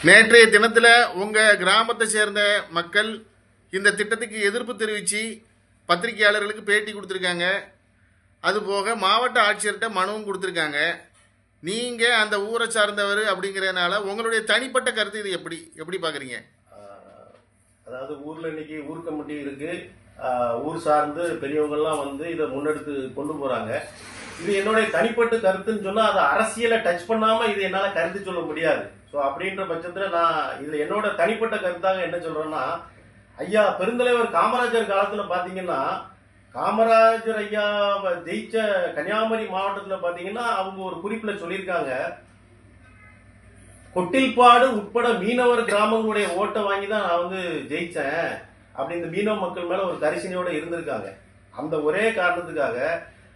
நேற்றைய தினத்தில் உங்கள் கிராமத்தை சேர்ந்த மக்கள் இந்த திட்டத்துக்கு எதிர்ப்பு தெரிவித்து பத்திரிகையாளர்களுக்கு பேட்டி கொடுத்துருக்காங்க. அதுபோக மாவட்ட ஆட்சியர்கிட்ட மனுவும் கொடுத்துருக்காங்க. நீங்கள் அந்த ஊரை சார்ந்தவர் அப்படிங்கிறதுனால உங்களுடைய தனிப்பட்ட கருத்து இது எப்படி பார்க்குறீங்க? அதாவது ஊரில் இன்னைக்கு ஊர் கமிட்டி இருக்கு, ஊர் சார்ந்து பெரியவங்கள்லாம் வந்து இதை முன்னெடுத்து கொண்டு போகிறாங்க. இது என்னுடைய தனிப்பட்ட கருத்துன்னு சொன்னால் அதை அரசியலை டச் பண்ணாமல் இது என்னால் கருத்து சொல்ல முடியாது. ஸோ அப்படின்ற பட்சத்தில் நான் இதில் என்னோட தனிப்பட்ட கருத்தாக என்ன சொல்கிறேன்னா, ஐயா பெருந்தலைவர் காமராஜர் காலத்தில் பார்த்தீங்கன்னா, காமராஜர் ஐயா ஜெயிச்ச கன்னியாகுமரி மாவட்டத்தில் பார்த்தீங்கன்னா அவங்க ஒரு குறிப்பில் சொல்லியிருக்காங்க, கொட்டில்பாடு உட்பட மீனவர் கிராமங்களுடைய ஓட்டை வாங்கி தான் நான் வந்து ஜெயிச்சேன் அப்படி இந்த மீனவ மக்கள் மேல ஒரு கரிசனையோட இருந்திருக்காங்க. அந்த ஒரே காரணத்துக்காக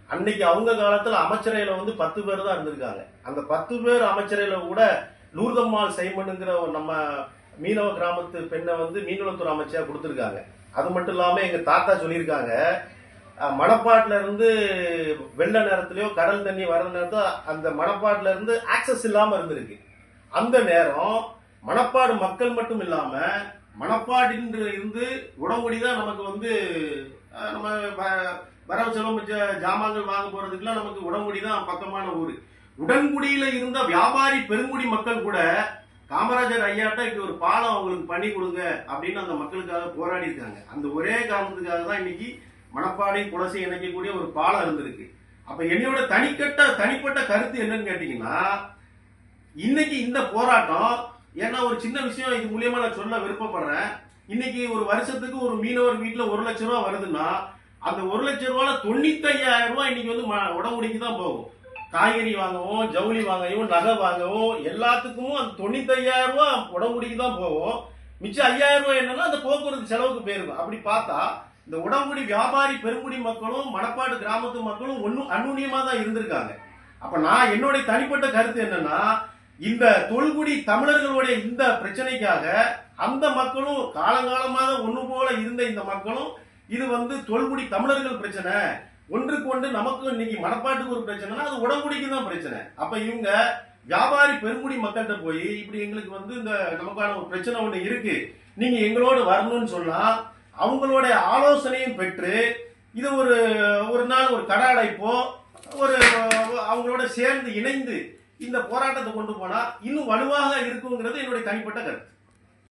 அன்னைக்கு அவங்க காலத்துல அமைச்சரையில வந்து 10 பேர் தான் இருந்திருக்காங்க. அந்த 10 பேர் அமைச்சரையில கூட லூர்தம்மாள் சைமனுங்கிற நம்ம மீனவ கிராமத்து பெண்ணை வந்து மீன்வளத்துறை அமைச்சா கொடுத்துருக்காங்க. அது மட்டும் இல்லாம எங்க தாத்தா சொல்லியிருக்காங்க, மணப்பாட்டுல இருந்து வெள்ள நேரத்திலயோ கடல் தண்ணி வர நேரத்துல அந்த மணப்பாட்டுல இருந்து ஆக்சஸ் இல்லாம இருந்திருக்கு. அந்த நேரம் மணப்பாடு மக்கள் மட்டும் இல்லாம மணப்பாடின் இருந்து உடம்புடி தான் நமக்கு வந்து நம்ம வரவு செலவு மிச்ச ஜாமான்கள் வாங்க போறதுக்குலாம் நமக்கு உடம்புடி தான் பக்கமான ஊர். உடன்குடியில இருந்த வியாபாரி பெருங்குடி மக்கள் கூட காமராஜர் ஐயாட்ட இப்படி ஒரு பாலம் அவங்களுக்கு பண்ணி கொடுங்க அப்படின்னு அந்த மக்களுக்காக போராடி இருக்காங்க. அந்த ஒரே காரணத்துக்காக தான் இன்னைக்கு மணப்பாடி குலசை இணைக்கக்கூடிய ஒரு பாலம் இருந்திருக்கு. அப்ப என்னோட தனிப்பட்ட கருத்து என்னன்னு கேட்டீங்கன்னா, இன்னைக்கு இந்த போராட்டம் ஏன்னா ஒரு சின்ன விஷயம் இது மூலியமா நான் சொல்ல விருப்பப்படுறேன். இன்னைக்கு ஒரு வருஷத்துக்கு ஒரு மீனவர் வீட்டுல 1 லட்சம் ரூபாய் வருதுன்னா அந்த 1 லட்சம் ரூபாய் 95,000 ரூபாய் இன்னைக்கு வந்து உடம்புடிக்கு தான் போகும். காய்கறி வாங்கவும், ஜவுளி வாங்கவும், நகை வாங்கவும் எல்லாத்துக்கும் அந்த 95,000 ரூபாய் உடம்புடிக்கு தான் போகும். மிச்சம் 5,000 ரூபாய் என்னன்னா அந்த போக்குவரத்து செலவுக்கு போயிருக்கும். அப்படி பார்த்தா இந்த உடம்புடி வியாபாரி பெருங்குடி மக்களும் மணப்பாடு கிராமத்து மக்களும் ஒன்னும் அந்நுண்ணியமா தான் இருந்திருக்காங்க. அப்ப நான் என்னுடைய தனிப்பட்ட கருத்து என்னன்னா, இந்த தொல்குடி தமிழர்களுடைய இந்த பிரச்சனைக்காக அந்த மக்களும் காலங்காலமாக ஒண்ணு போல இருந்த இந்த மக்களும் இது வந்து தொல்குடி தமிழர்கள் பிரச்சனை, ஒன்றுக்கு ஒன்று நமக்கு இன்னைக்கு மணப்பாட்டுக்கு ஒரு பிரச்சனைனா அது உடம்புடிக்கு தான் பிரச்சனை. அப்ப இவங்க வியாபாரி பெருங்குடி மக்கள்கிட்ட போய் இப்படி எங்களுக்கு வந்து இந்த நமக்கான ஒரு பிரச்சனை ஒண்ணு இருக்கு, நீங்க எங்களோடு வரணும்னு சொன்னா அவங்களோட ஆலோசனையும் பெற்று இது ஒரு நாள் ஒரு கடாடைப்போ ஒரு அவங்களோட சேர்ந்து இணைந்து இந்த போராட்டத்தை கொண்டு போனா இன்னும் வலுவாக இருக்குங்கிறது என்னுடைய தனிப்பட்ட கருத்து.